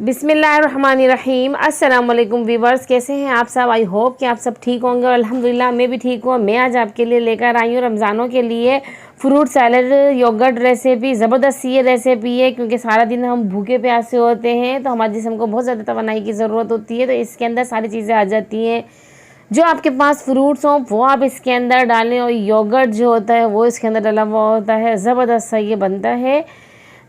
बिस्मिल्लाहिर्रहमानिर्रहीम। अस्सलाम वालेकुम वीवर्स, कैसे हैं आप सब। आई होप कि आप सब ठीक होंगे और अल्हम्दुलिल्लाह मैं भी ठीक हूँ। मैं आज आपके लिए लेकर आई हूँ रमज़ानों के लिए फ्रूट सैलड योगर्ट रेसिपी। ज़बरदस्त ये रेसिपी है क्योंकि सारा दिन हम भूखे प्यासे होते हैं तो हमारे जिस्म को बहुत ज़्यादा तवानाई की ज़रूरत होती है, तो इसके अंदर सारी चीज़ें आ जाती हैं। जो आपके पास फ्रूट्स हों वो आप इसके अंदर डालें और योगर्ट जो होता है वो इसके अंदर डाला हुआ होता है। ज़बरदस्त सा ये बनता है।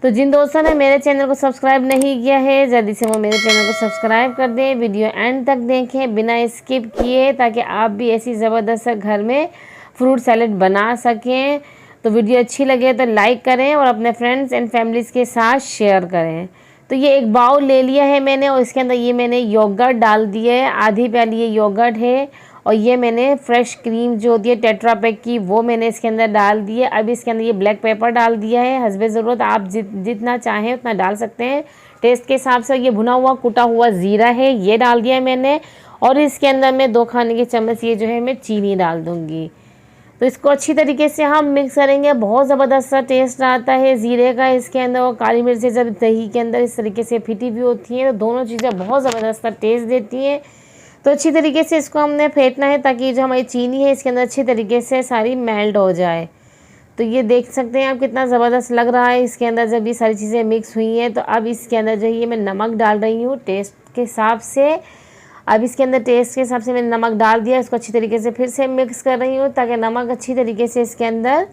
तो जिन दोस्तों ने मेरे चैनल को सब्सक्राइब नहीं किया है जल्दी से वो मेरे चैनल को सब्सक्राइब कर दें, वीडियो एंड तक देखें बिना स्किप किए, ताकि आप भी ऐसी ज़बरदस्त घर में फ्रूट सैलेड बना सकें। तो वीडियो अच्छी लगे तो लाइक करें और अपने फ्रेंड्स एंड फैमिलीज़ के साथ शेयर करें। तो ये एक बाउल ले लिया है मैंने और इसके अंदर ये मैंने योगर्ट डाल दिया है, आधी प्याली ये योगर्ट है। और ये मैंने फ्रेश क्रीम जो होती है टेट्रा पैक की वो मैंने इसके अंदर डाल दी है। अब इसके अंदर ये ब्लैक पेपर डाल दिया है, हस्बे ज़रूरत आप जितना चाहें उतना डाल सकते हैं टेस्ट के हिसाब से। ये भुना हुआ कुटा हुआ ज़ीरा है ये डाल दिया है मैंने। और इसके अंदर मैं 2 खाने के चम्मच ये जो है मैं चीनी डाल दूँगी। तो इसको अच्छी तरीके से हम मिक्स करेंगे। बहुत ज़बरदस्त सा टेस्ट आता है ज़ीरे का इसके अंदर, और काली मिर्चें जब दही के अंदर इस तरीके से फिटी हुई होती हैं तो दोनों चीज़ें बहुत ज़बरदस्त सा टेस्ट देती हैं। तो अच्छी तरीके से इसको हमने फेंटना है ताकि जो हमारी चीनी है इसके अंदर अच्छी तरीके से सारी मेल्ट हो जाए। तो ये देख सकते हैं आप कितना ज़बरदस्त लग रहा है इसके अंदर जब ये सारी चीज़ें मिक्स हुई हैं। तो अब इसके अंदर जो है मैं नमक डाल रही हूँ टेस्ट के हिसाब से। अब इसके अंदर टेस्ट के हिसाब से मैंने नमक डाल दिया, इसको अच्छी तरीके से फिर से मिक्स कर रही हूँ ताकि नमक अच्छी तरीके से इसके अंदर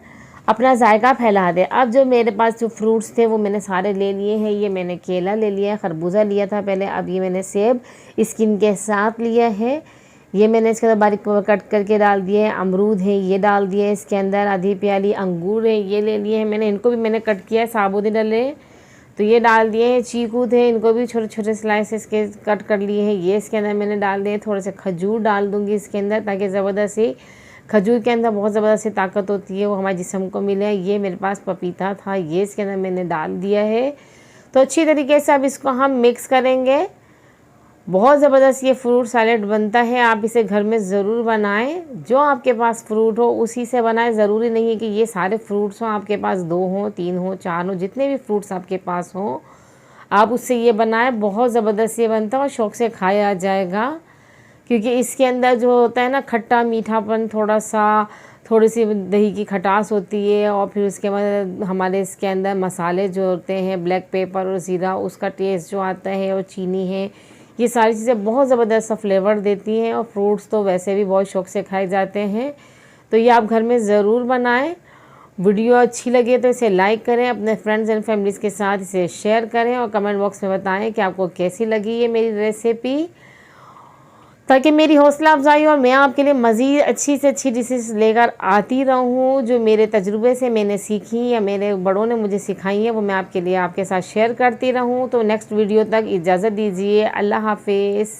अपना जायका फैला दे। अब जो मेरे पास जो फ्रूट्स थे वो मैंने सारे ले लिए हैं। ये मैंने केला ले लिया है, खरबूजा लिया था पहले, अब ये मैंने सेब स्किन के साथ लिया है। ये मैंने इसके अंदर बारीक कट करके डाल दिए हैं। अमरूद है ये डाल दिए है इसके अंदर, आधी प्याली अंगूर है ये ले लिए हैं मैंने, इनको भी मैंने कट किया है, साबुत ही डले तो ये डाल दिए हैं। चीकू थे इनको भी छोटे छोटे स्लाइसेस के कट कर लिए हैं, ये इसके अंदर मैंने डाल दिए। थोड़े से खजूर डाल दूँगी इसके अंदर ताकि ज़बरदस्त सी खजूर के अंदर बहुत ज़बरदस्त सी ताकत होती है वो हमारे जिस्म को मिले। ये मेरे पास पपीता था ये इसके अंदर मैंने डाल दिया है। तो अच्छी तरीके से अब इसको हम मिक्स करेंगे। बहुत ज़बरदस्त ये फ्रूट सैलेड बनता है, आप इसे घर में ज़रूर बनाएं। जो आपके पास फ्रूट हो उसी से बनाएं, ज़रूरी नहीं है कि ये सारे फ्रूट्स हों, आपके पास 2 हों 3 हों 4 हों, जितने भी फ्रूट्स आपके पास हों आप उससे ये बनाएं। बहुत ज़बरदस्त ये बनता है और शौक़ से खाया जाएगा क्योंकि इसके अंदर जो होता है ना खट्टा मीठापन, थोड़ी सी दही की खटास होती है, और फिर उसके बाद हमारे इसके अंदर मसाले जो होते हैं ब्लैक पेपर और ज़ीरा उसका टेस्ट जो आता है, और चीनी है, ये सारी चीज़ें बहुत ज़बरदस्त सा फ्लेवर देती हैं। और फ्रूट्स तो वैसे भी बहुत शौक़ से खाए जाते हैं, तो ये आप घर में ज़रूर बनाएं। वीडियो अच्छी लगे तो इसे लाइक करें, अपने फ्रेंड्स एंड फैमिलीज़ के साथ इसे शेयर करें और कमेंट बॉक्स में बताएं कि आपको कैसी लगी ये मेरी रेसिपी, ताकि मेरी हौसला अफजाई और मैं आपके लिए मज़ीद अच्छी से अच्छी डिशेस लेकर आती रहूँ। जो मेरे तजुर्बे से मैंने सीखी या मेरे बड़ों ने मुझे सिखाई है वो मैं आपके लिए आपके साथ शेयर करती रहूँ। तो नेक्स्ट वीडियो तक इजाज़त दीजिए। अल्लाह हाफिज़।